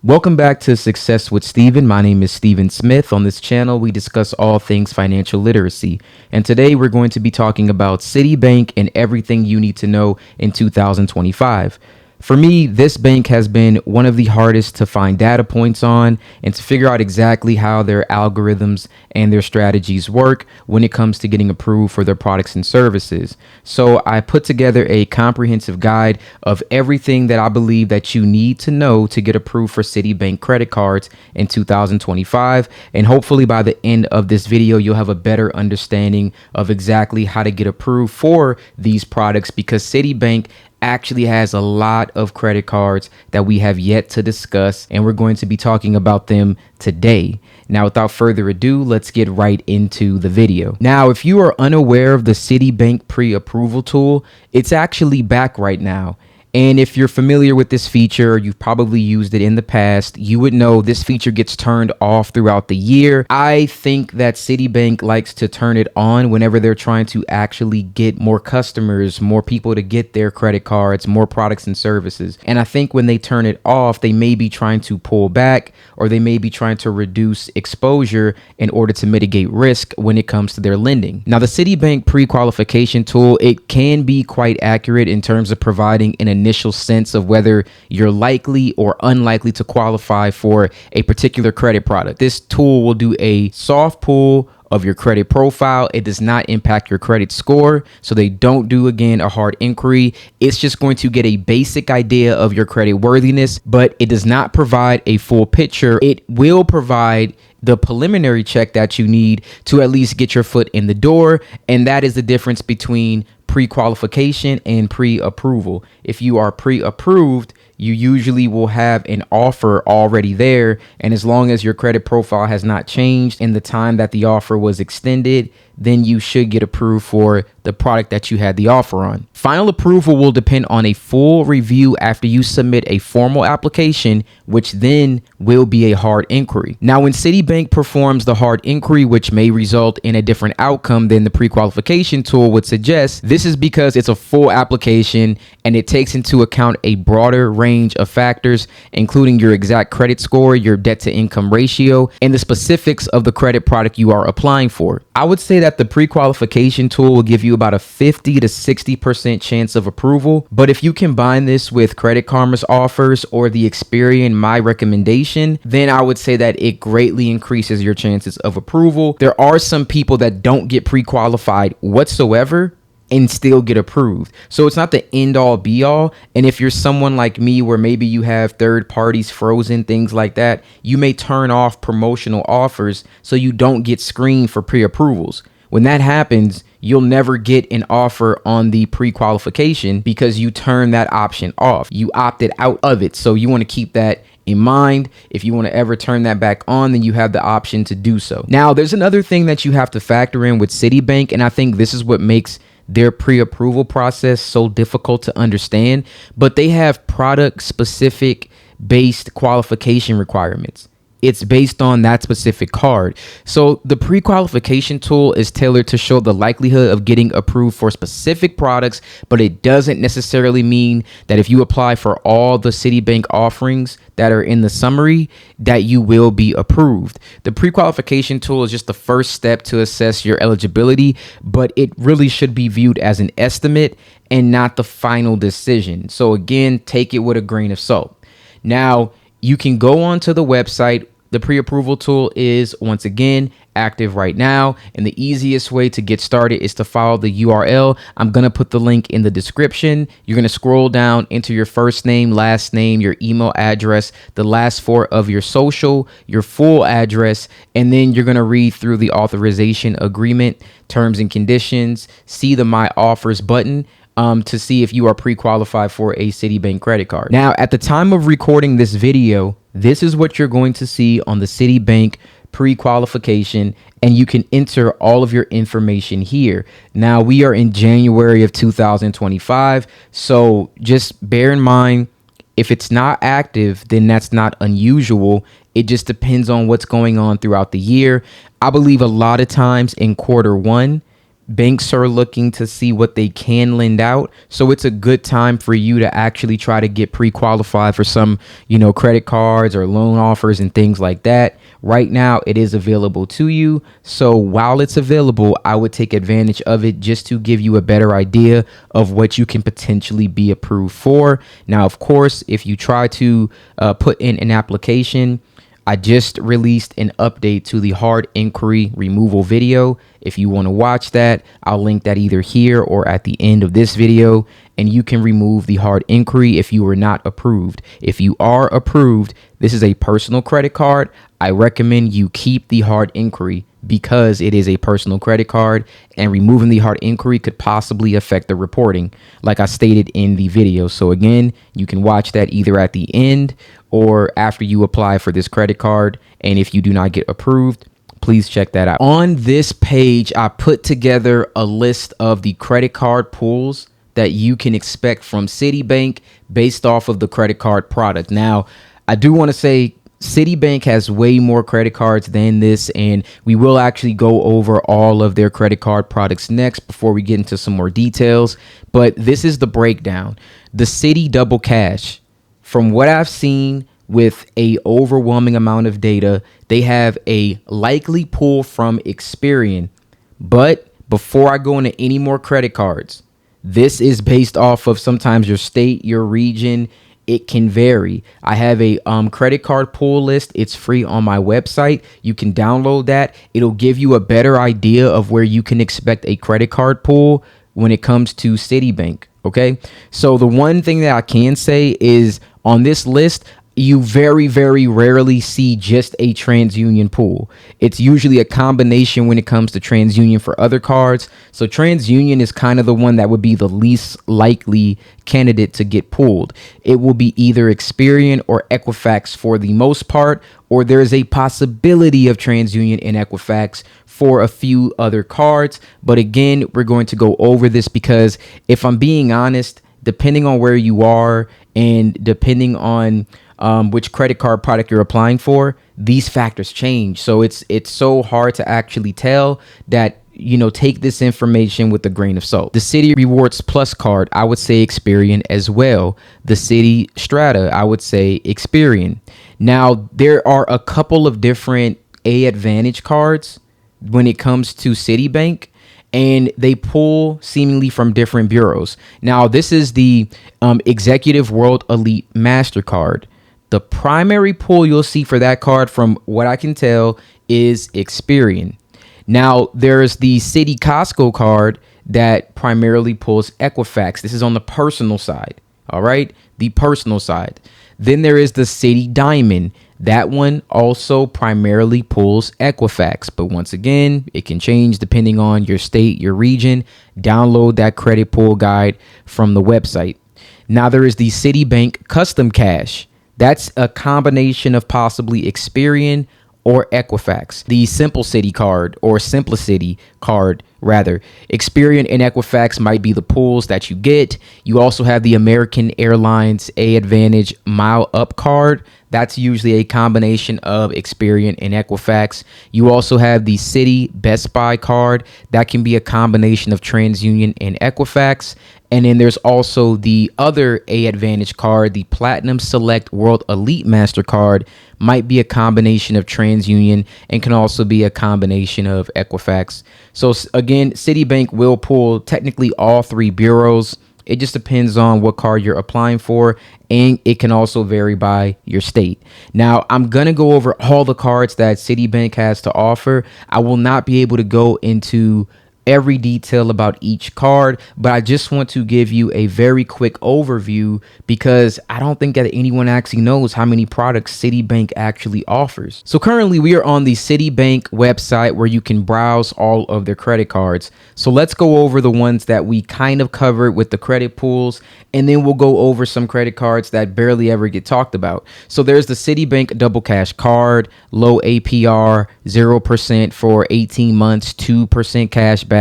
Welcome back to Success with Steven. My name is Steven Smith. On this channel, we discuss all things financial literacy. And today we're going to be talking about Citibank and everything you need to know in 2025. For me, this bank has been one of the hardest to find data points on and to figure out exactly how their algorithms and their strategies work when it comes to getting approved for their products and services. So I put together a comprehensive guide of everything that I believe that you need to know to get approved for Citibank credit cards in 2025. And hopefully by the end of this video, you'll have a better understanding of exactly how to get approved for these products, because Citibank actually has a lot of credit cards that we have yet to discuss, and we're going to be talking about them today. Now, without further ado, let's get right into the video. Now, if you are unaware of the Citibank Preapproval tool, it's actually back right now. And if you're familiar with this feature, you've probably used it in the past, you would know this feature gets turned off throughout the year. I think that Citibank likes to turn it on whenever they're trying to actually get more customers, more people to get their credit cards, more products and services. And I think when they turn it off, they may be trying to pull back, or they may be trying to reduce exposure in order to mitigate risk when it comes to their lending. Now, the Citibank pre-qualification tool, it can be quite accurate in terms of providing an initial sense of whether you're likely or unlikely to qualify for a particular credit product. This tool will do a soft pull of your credit profile. It does not impact your credit score, so they don't do, again, a hard inquiry. It's just going to get a basic idea of your credit worthiness, but it does not provide a full picture. It will provide the preliminary check that you need to at least get your foot in the door, and that is the difference between pre-qualification and pre-approval. If you are pre-approved, you usually will have an offer already there, and as long as your credit profile has not changed in the time that the offer was extended, then you should get approved for the product that you had the offer on. Final approval will depend on a full review after you submit a formal application, which then will be a hard inquiry. Now, when Citibank performs the hard inquiry, which may result in a different outcome than the pre-qualification tool would suggest, this is because it's a full application and it takes into account a broader range of factors, including your exact credit score, your debt to income ratio, and the specifics of the credit product you are applying for. I would say that the pre-qualification tool will give you about a 50 to 60% chance of approval. But if you combine this with Credit Karma's offers or the Experian My recommendation, then I would say that it greatly increases your chances of approval. There are some people that don't get pre-qualified whatsoever and still get approved. So it's not the end all be all. And if you're someone like me, where maybe you have third parties frozen, things like that, you may turn off promotional offers so you don't get screened for pre-approvals. When that happens, you'll never get an offer on the pre-qualification because you turn that option off. You opted out of it. So you want to keep that in mind. If you want to ever turn that back on, then you have the option to do so. Now, there's another thing that you have to factor in with Citibank, and I think this is what makes their pre-approval process so difficult to understand, but they have product specific based qualification requirements. It's based on that specific card. So the pre-qualification tool is tailored to show the likelihood of getting approved for specific products, but it doesn't necessarily mean that if you apply for all the Citibank offerings that are in the summary, that you will be approved. The pre-qualification tool is just the first step to assess your eligibility, but it really should be viewed as an estimate and not the final decision. So again, take it with a grain of salt. Now, you can go onto the website. The pre-approval tool is, once again, active right now, and the easiest way to get started is to follow the URL. I'm going to put the link in the description. You're going to scroll down into your first name, last name, your email address, the last four of your social, your full address, and then you're going to read through the authorization agreement, terms and conditions, see the My Offers button to see if you are pre-qualified for a Citibank credit card. Now, at the time of recording this video, this is what you're going to see on the Citibank pre-qualification, and you can enter all of your information here. Now, we are in January of 2025, so just bear in mind, if it's not active, then that's not unusual. It just depends on what's going on throughout the year. I believe a lot of times in quarter one, banks are looking to see what they can lend out. So it's a good time for you to actually try to get pre-qualified for some, credit cards or loan offers and things like that. Right now, it is available to you. So while it's available, I would take advantage of it just to give you a better idea of what you can potentially be approved for. Now, of course, if you try to put in an application, I just released an update to the hard inquiry removal video. If you want to watch that, I'll link that either here or at the end of this video, and you can remove the hard inquiry if you are not approved. If you are approved, this is a personal credit card. I recommend you keep the hard inquiry because it is a personal credit card, and removing the hard inquiry could possibly affect the reporting, like I stated in the video. So again, you can watch that either at the end or after you apply for this credit card. And if you do not get approved, please check that out. On this page, I put together a list of the credit card pools that you can expect from Citibank based off of the credit card product. Now, I do want to say Citibank has way more credit cards than this, and we will actually go over all of their credit card products next before we get into some more details. But this is the breakdown. The Citi Double Cash, from what I've seen with a overwhelming amount of data, they have a likely pull from Experian. But before I go into any more credit cards, this is based off of sometimes your state, your region. It can vary. I have a credit card pool list. It's free on my website. You can download that. It'll give you a better idea of where you can expect a credit card pool when it comes to Citibank. Okay. So the one thing that I can say is on this list, you very, very rarely see just a TransUnion pool. It's usually a combination when it comes to TransUnion for other cards. So TransUnion is kind of the one that would be the least likely candidate to get pulled. It will be either Experian or Equifax for the most part, or there's a possibility of TransUnion and Equifax for a few other cards. But again, we're going to go over this because if I'm being honest, depending on where you are and depending on which credit card product you're applying for, these factors change. So it's so hard to actually tell that, take this information with a grain of salt. The Citi Rewards Plus card, I would say Experian as well. The Citi Strata, I would say Experian. Now, there are a couple of different A Advantage cards when it comes to Citibank, and they pull seemingly from different bureaus. Now, this is the Executive World Elite MasterCard. The primary pull you'll see for that card, from what I can tell, is Experian. Now, there's the Citi Costco card that primarily pulls Equifax. This is on the personal side. All right, the personal side. Then there is the Citi Diamond. That one also primarily pulls Equifax. But once again, it can change depending on your state, your region. Download that credit pull guide from the website. Now, there is the Citibank Custom Cash. That's a combination of possibly Experian or Equifax. The Simple City card, or Simplicity card rather. Experian and Equifax might be the pools that you get. You also have the American Airlines A Advantage Mile Up card. That's usually a combination of Experian and Equifax. You also have the Citi Best Buy card. That can be a combination of TransUnion and Equifax. And then there's also the other A Advantage card, the Platinum Select World Elite MasterCard. Might be a combination of TransUnion and can also be a combination of Equifax. So again, Citibank will pull technically all three bureaus. It just depends on what card you're applying for, and it can also vary by your state. Now, I'm going to go over all the cards that Citibank has to offer. I will not be able to go into every detail about each card, but I just want to give you a very quick overview because I don't think that anyone actually knows how many products Citibank actually offers. So currently we are on the Citibank website where you can browse all of their credit cards. So let's go over the ones that we kind of covered with the credit pools, and then we'll go over some credit cards that barely ever get talked about. So there's the Citibank Double Cash card, low APR, 0% for 18 months, 2% cash back.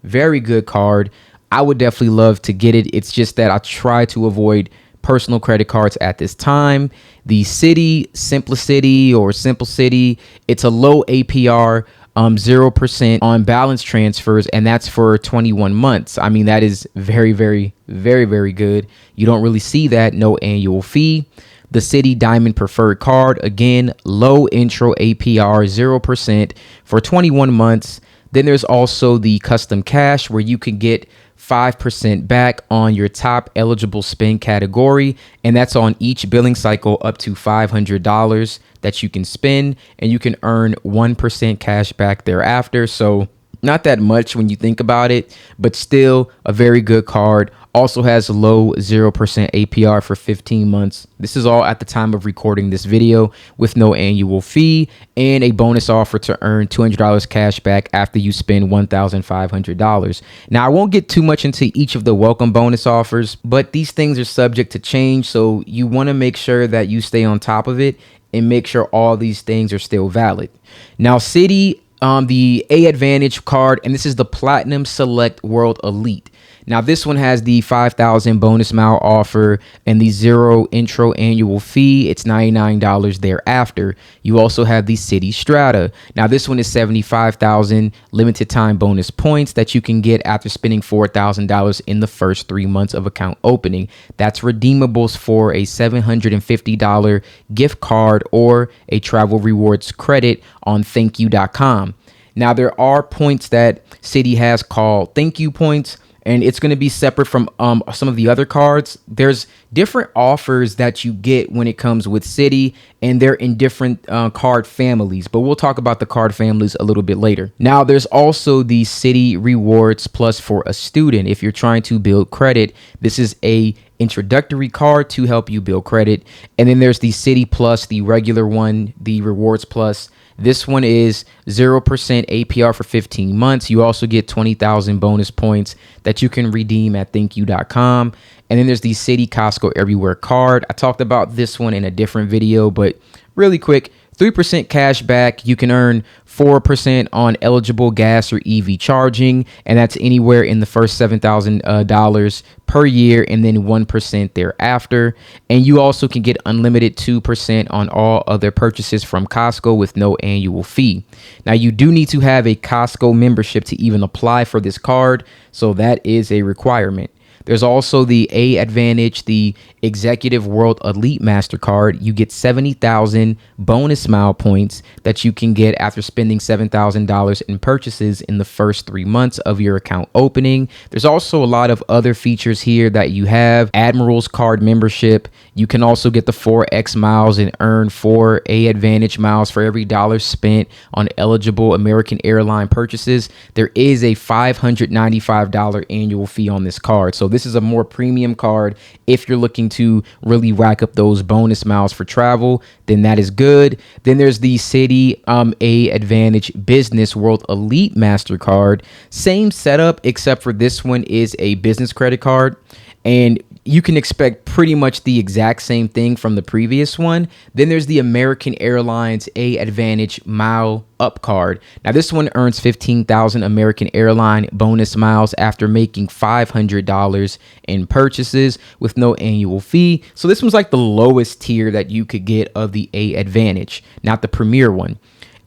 Very good card. I would definitely love to get it. It's just that I try to avoid personal credit cards at this time. The Citi Simplicity or Simple City, it's a low APR. 0% on balance transfers, and that's for 21 months. I mean, that is very, very, very, very good. You don't really see that. No annual fee. The Citi Diamond Preferred Card, again, low intro APR, 0% for 21 months. Then there's also the Custom Cash, where you can get 5% back on your top eligible spend category, and that's on each billing cycle up to $500 that you can spend, and you can earn 1% cash back thereafter. So not that much when you think about it, but still a very good card. Also has low 0% APR for 15 months. This is all at the time of recording this video with no annual fee, and a bonus offer to earn $200 cash back after you spend $1,500. Now, I won't get too much into each of the welcome bonus offers, but these things are subject to change. So you want to make sure that you stay on top of it and make sure all these things are still valid. Now, Citi, the A Advantage card, and this is the Platinum Select World Elite. Now, this one has the 5,000 bonus mile offer and the 0 intro annual fee. It's $99 thereafter. You also have the Citi Strata. Now, this one is 75,000 limited time bonus points that you can get after spending $4,000 in the first 3 months of account opening. That's redeemables for a $750 gift card or a travel rewards credit on thankyou.com. Now, there are points that Citi has called thank you points, and it's going to be separate from some of the other cards. There's different offers that you get when it comes with Citi, and they're in different card families, but we'll talk about the card families a little bit later. Now, there's also the Citi Rewards Plus for a student. If you're trying to build credit, this is a introductory card to help you build credit. And then there's the Citi Plus, the regular one, the Rewards Plus. This one is 0% APR for 15 months. You also get 20,000 bonus points that you can redeem at thankyou.com. And then there's the Citi Costco Everywhere card. I talked about this one in a different video, but really quick, 3% cash back. You can earn 4% on eligible gas or EV charging, and that's anywhere in the first $7,000 per year, and then 1% thereafter. And you also can get unlimited 2% on all other purchases from Costco with no annual fee. Now, you do need to have a Costco membership to even apply for this card, so that is a requirement. There's also the A Advantage, the Executive World Elite MasterCard. You get 70,000 bonus mile points that you can get after spending $7,000 in purchases in the first 3 months of your account opening. There's also a lot of other features here that you have. Admiral's Card membership. You can also get the 4X miles and earn 4 A Advantage miles for every dollar spent on eligible American airline purchases. There is a $595 annual fee on this card. So this is a more premium card. If you're looking to really rack up those bonus miles for travel, then that is good. Then there's the Citi A Advantage Business World Elite MasterCard. Same setup, except for this one is a business credit card. And you can expect pretty much the exact same thing from the previous one. Then there's the American Airlines A Advantage Mile Up card. Now, this one earns 15,000 American Airline bonus miles after making $500 in purchases with no annual fee. So this one's like the lowest tier that you could get of the A Advantage, not the premier one.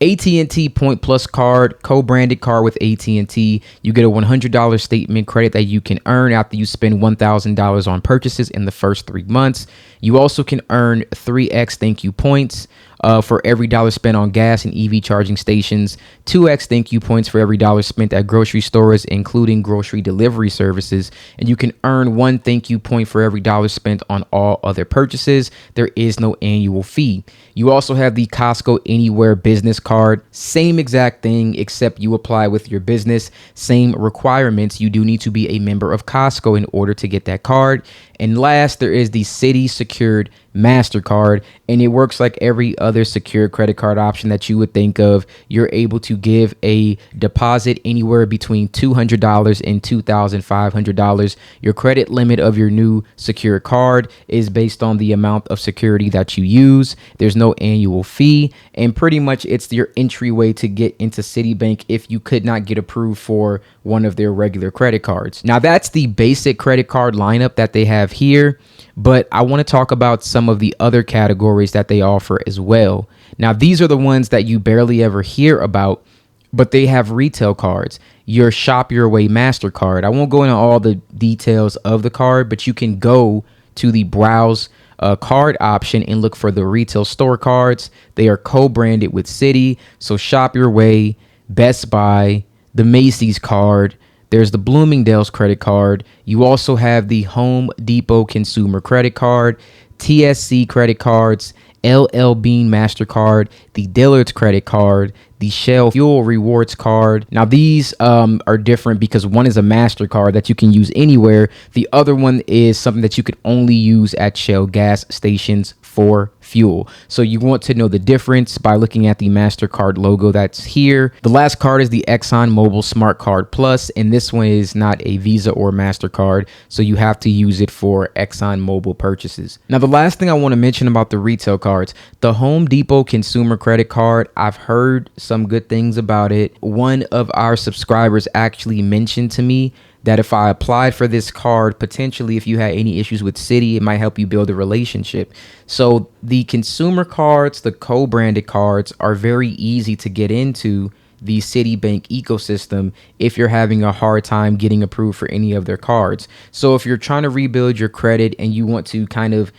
AT&T Point Plus card, co-branded card with AT&T. You get a $100 statement credit that you can earn after you spend $1,000 on purchases in the first 3 months. You also can earn 3x thank you points for every dollar spent on gas and EV charging stations, 2x thank you points for every dollar spent at grocery stores, including grocery delivery services, and you can earn 1 thank you point for every dollar spent on all other purchases. There is no annual fee. You also have the Costco Anywhere Business Card, same exact thing, except you apply with your business, same requirements. You do need to be a member of Costco in order to get that card. And last, there is the Citi Secured MasterCard, and it works like every other secured credit card option that you would think of. You're able to give a deposit anywhere between $200 and $2,500. Your credit limit of your new secured card is based on the amount of security that you use. There's no annual fee, and pretty much it's your entryway to get into Citibank if you could not get approved for one of their regular credit cards. Now, that's the basic credit card lineup that they have here, but I want to talk about some of the other categories that they offer as well. Now, these are the ones that you barely ever hear about, but they have retail cards. Your Shop Your Way MasterCard. I won't go into all the details of the card, but you can go to the browse card option and look for the retail store cards. They are co-branded with Citi. So Shop Your Way, Best Buy, the Macy's card. There's the Bloomingdale's credit card. You also have the Home Depot consumer credit card, TSC credit cards, LL Bean MasterCard, the Dillard's credit card, the Shell Fuel Rewards card. Now these are different because one is a MasterCard that you can use anywhere. The other one is something that you could only use at Shell gas stations for fuel. So you want to know the difference by looking at the MasterCard logo that's here. The last card is the Exxon Mobil Smart Card Plus, and this one is not a Visa or MasterCard, so you have to use it for Exxon Mobil purchases. Now, the last thing I want to mention about the retail cards, the Home Depot consumer credit card, I've heard some good things about it. One of our subscribers actually mentioned to me that if I applied for this card, potentially if you had any issues with Citi, it might help you build a relationship. So the consumer cards, the co-branded cards, are very easy to get into the Citibank ecosystem if you're having a hard time getting approved for any of their cards. So if you're trying to rebuild your credit and you want to kind of,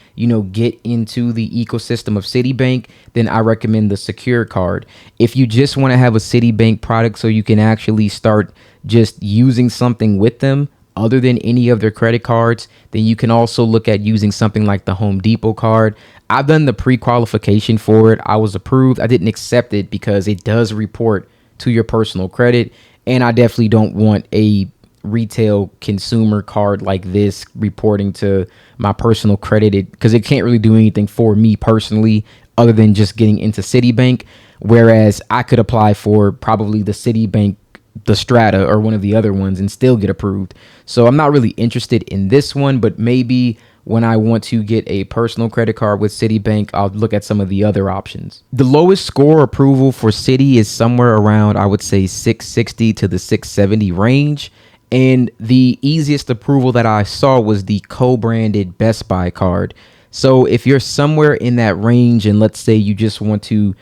get into the ecosystem of Citibank, then I recommend the Secure card. If you just want to have a Citibank product so you can actually start just using something with them other than any of their credit cards, then you can also look at using something like the Home Depot card. I've done the pre-qualification for it. I was approved. I didn't accept it because it does report to your personal credit, and I definitely don't want a retail consumer card like this reporting to my personal credit, because it can't really do anything for me personally other than just getting into Citibank, whereas I could apply for probably the Citibank, the Strata, or one of the other ones and still get approved. So I'm not really interested in this one, but maybe when I want to get a personal credit card with Citibank, I'll look at some of the other options. The lowest score approval for Citi is somewhere around, I would say, 660 to the 670 range. And the easiest approval that I saw was the co-branded Best Buy card. So if you're somewhere in that range, and let's say you just want to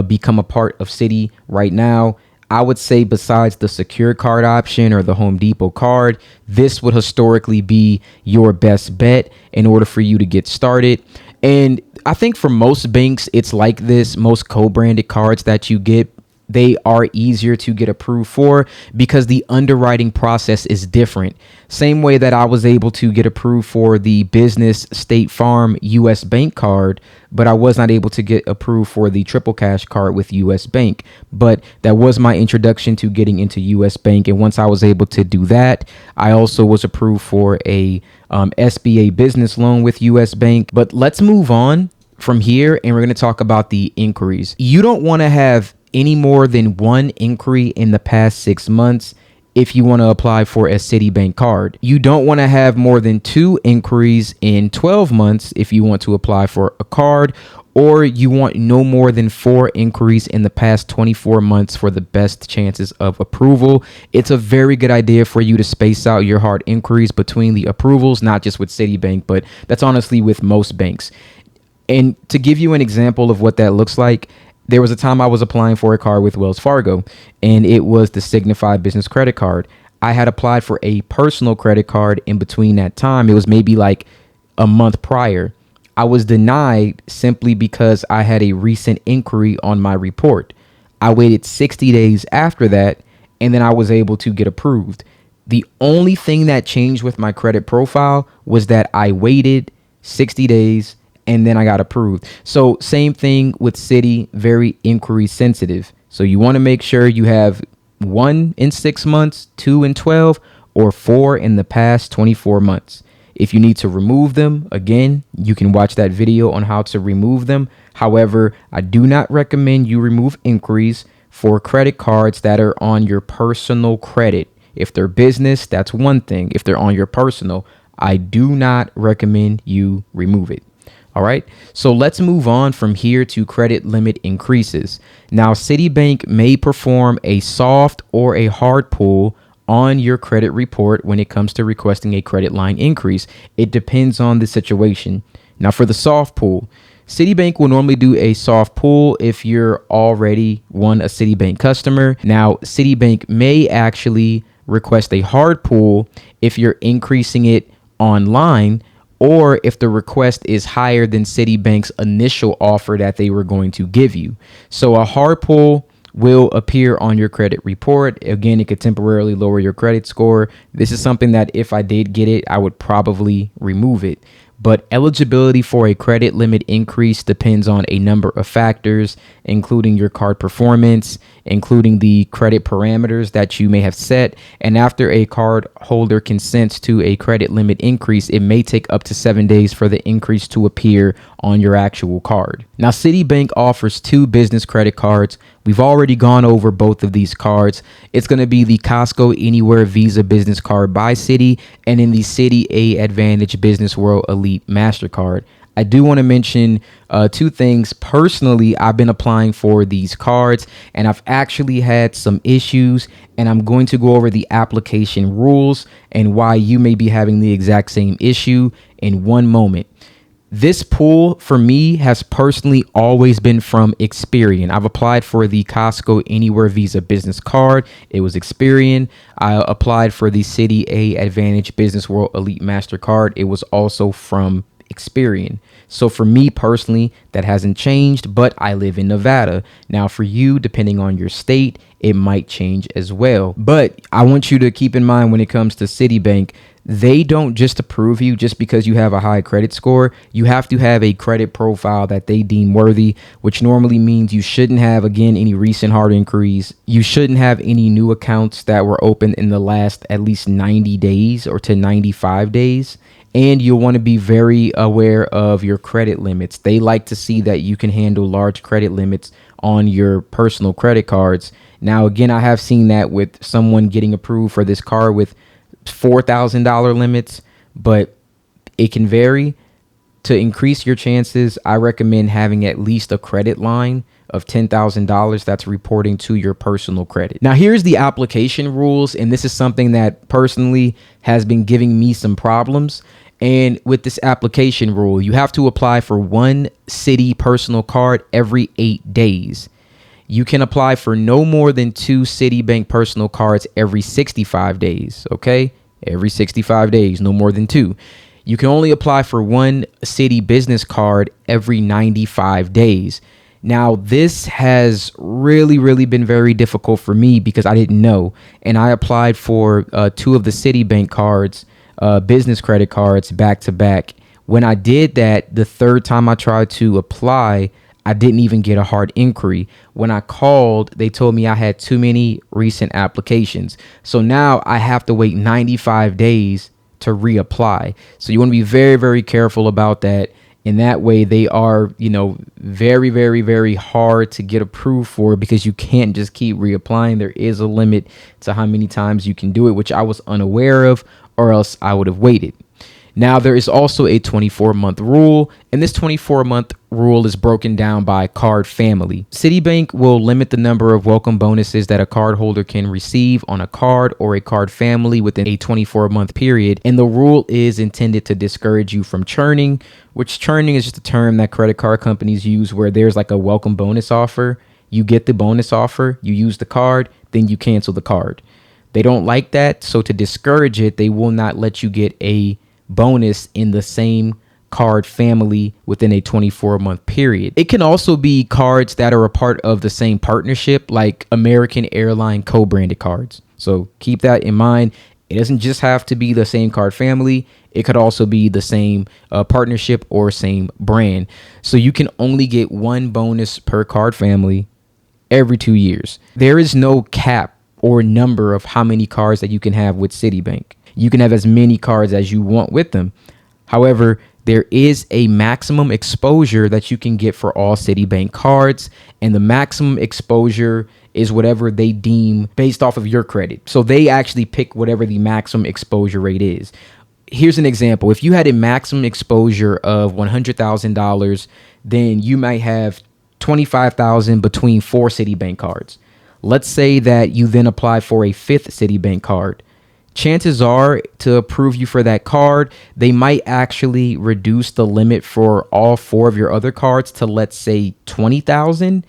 become a part of Citi right now, I would say besides the Secure card option or the Home Depot card, this would historically be your best bet in order for you to get started. And I think for most banks, it's like this. Most co-branded cards that you get, they are easier to get approved for because the underwriting process is different. Same way that I was able to get approved for the Business State Farm US Bank card, but I was not able to get approved for the Triple Cash card with US Bank. But that was my introduction to getting into US Bank. And once I was able to do that, I also was approved for a SBA business loan with US Bank. But let's move on from here, and we're going to talk about the inquiries. You don't want to have any more than one inquiry in the past 6 months if you want to apply for a Citibank card. You don't want to have more than 2 inquiries in 12 months if you want to apply for a card, or you want no more than 4 inquiries in the past 24 months for the best chances of approval. It's a very good idea for you to space out your hard inquiries between the approvals, not just with Citibank, but that's honestly with most banks. And to give you an example of what that looks like, there was a time I was applying for a card with Wells Fargo, and it was the Signify Business Credit Card. I had applied for a personal credit card in between that time. It was maybe like a month prior. I was denied simply because I had a recent inquiry on my report. I waited 60 days after that, and then I was able to get approved. The only thing that changed with my credit profile was that I waited 60 days and then I got approved. So same thing with Citi, very inquiry sensitive. So you want to make sure you have 1 in 6 months, 2 in 12, or 4 in the past 24 months. If you need to remove them, again, you can watch that video on how to remove them. However, I do not recommend you remove inquiries for credit cards that are on your personal credit. If they're business, that's one thing. If they're on your personal, I do not recommend you remove it. All right, so let's move on from here to credit limit increases. Now, Citibank may perform a soft or a hard pull on your credit report when it comes to requesting a credit line increase. It depends on the situation. Now, for the soft pull, Citibank will normally do a soft pull if you're already a Citibank customer. Now, Citibank may actually request a hard pull if you're increasing it online, or if the request is higher than Citibank's initial offer that they were going to give you. So a hard pull will appear on your credit report. Again, it could temporarily lower your credit score. This is something that if I did get it, I would probably remove it. But eligibility for a credit limit increase depends on a number of factors, including your card performance, including the credit parameters that you may have set. And after a card holder consents to a credit limit increase, it may take up to 7 days for the increase to appear on your actual card. Now, Citibank offers 2 business credit cards. We've already gone over both of these cards. It's going to be the Costco Anywhere Visa Business Card by Citi, and in the Citi A Advantage Business World Elite MasterCard. I do want to mention 2 things. Personally, I've been applying for these cards and I've actually had some issues, and I'm going to go over the application rules and why you may be having the exact same issue in one moment. This pull for me has personally always been from Experian. I've applied for the Costco Anywhere Visa Business Card. It was Experian. I applied for the Citi A Advantage Business World Elite MasterCard. It was also from Experian. So for me personally, that hasn't changed, but I live in Nevada. Now for you, depending on your state, it might change as well. But I want you to keep in mind when it comes to Citibank, they don't just approve you just because you have a high credit score. You have to have a credit profile that they deem worthy, which normally means you shouldn't have, again, any recent hard inquiries. You shouldn't have any new accounts that were opened in the last at least 90 days or to 95 days. And you'll want to be very aware of your credit limits. They like to see that you can handle large credit limits on your personal credit cards. Now, again, I have seen that with someone getting approved for this card with $4,000 limits, but it can vary. To increase your chances, I recommend having at least a credit line of $10,000 that's reporting to your personal credit. Now, here's the application rules, and this is something that personally has been giving me some problems. And with this application rule, you have to apply for 1 Citi personal card every 8 days. You can apply for no more than 2 Citibank personal cards every 65 days, okay? Every 65 days, no more than 2. You can only apply for 1 Citi business card every 95 days. Now, this has really been very difficult for me because I didn't know. And I applied for 2 of the Citibank cards, business credit cards, back to back. When I did that, the 3rd time I tried to apply, I didn't even get a hard inquiry. When I called, they told me I had too many recent applications. So now I have to wait 95 days to reapply. So you want to be very careful about that. In that way, they are, very hard to get approved for because you can't just keep reapplying. There is a limit to how many times you can do it, which I was unaware of, or else I would have waited. Now, there is also a 24-month rule, and this 24-month rule is broken down by card family. Citibank will limit the number of welcome bonuses that a cardholder can receive on a card or a card family within a 24-month period, and the rule is intended to discourage you from churning, which churning is just a term that credit card companies use where there's like a welcome bonus offer. You get the bonus offer, you use the card, then you cancel the card. They don't like that, so to discourage it, they will not let you get a bonus in the same card family within a 24-month period. It can also be cards that are a part of the same partnership, like American Airline co-branded cards. So keep that in mind. It doesn't just have to be the same card family. It could also be the same partnership or same brand. So you can only get 1 bonus per card family every 2 years. There is no cap or number of how many cards that you can have with Citibank. You can have as many cards as you want with them. However, there is a maximum exposure that you can get for all Citibank cards, and the maximum exposure is whatever they deem based off of your credit. So they actually pick whatever the maximum exposure rate is. Here's an example. If you had a maximum exposure of $100,000, then you might have $25,000 between 4 Citibank cards. Let's say that you then apply for a 5th Citibank card. chances are, to approve you for that card, they might actually reduce the limit for all 4 of your other cards to, let's say, 20,000,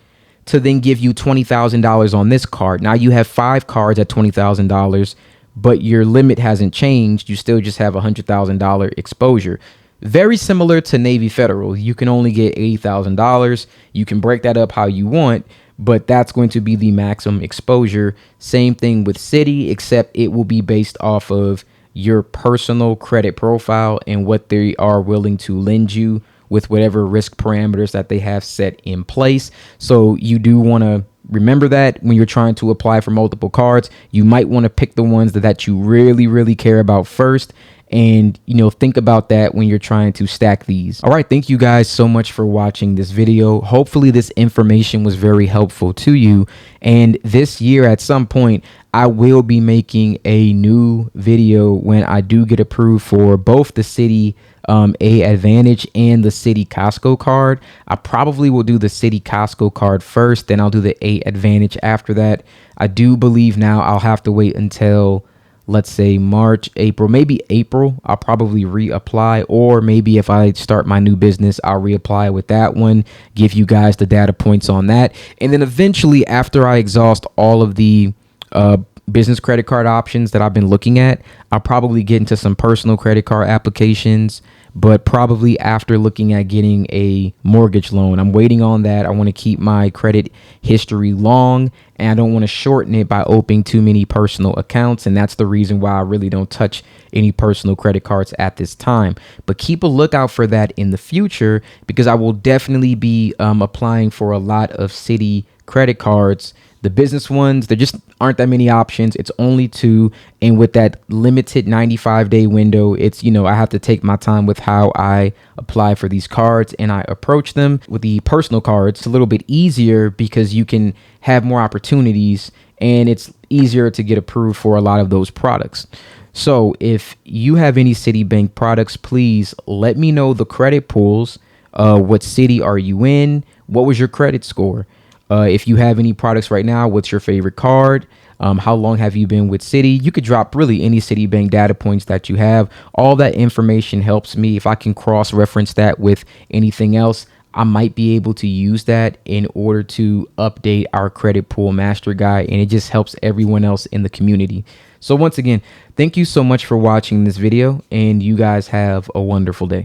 to then give you $20,000 on this card. Now you have 5 cards at $20,000, but your limit hasn't changed. You still just have $100,000 exposure. Very similar to Navy Federal. You can only get $80,000. You can break that up how you want, but that's going to be the maximum exposure. Same thing with Citi, except it will be based off of your personal credit profile and what they are willing to lend you with whatever risk parameters that they have set in place. So you do want to remember that when you're trying to apply for multiple cards, you might want to pick the ones that you really, really care about first. And, think about that when you're trying to stack these. All right. Thank you guys so much for watching this video. Hopefully this information was very helpful to you. And this year at some point, I will be making a new video when I do get approved for both the Citi A Advantage and the Citi Costco card. I probably will do the Citi Costco card first, then I'll do the A Advantage after that. I do believe now I'll have to wait until, let's say, March, April, maybe April. I'll probably reapply, or maybe if I start my new business, I'll reapply with that one, give you guys the data points on that. And then eventually, after I exhaust all of the business credit card options that I've been looking at, I'll probably get into some personal credit card applications, but probably after looking at getting a mortgage loan. I'm waiting on that. I want to keep my credit history long, and I don't want to shorten it by opening too many personal accounts. And that's the reason why I really don't touch any personal credit cards at this time. But keep a lookout for that in the future, because I will definitely be applying for a lot of Citi credit cards. The business ones, there just aren't that many options. It's only 2. And with that limited 95-day window, it's, I have to take my time with how I apply for these cards and I approach them. With the personal cards, it's a little bit easier because you can have more opportunities and it's easier to get approved for a lot of those products. So if you have any Citibank products, please let me know the credit pools. What city are you in? What was your credit score? If you have any products right now, what's your favorite card? How long have you been with Citi? You could drop really any Citibank data points that you have. All that information helps me. If I can cross-reference that with anything else, I might be able to use that in order to update our credit pool master guide, and it just helps everyone else in the community. So once again, thank you so much for watching this video, and you guys have a wonderful day.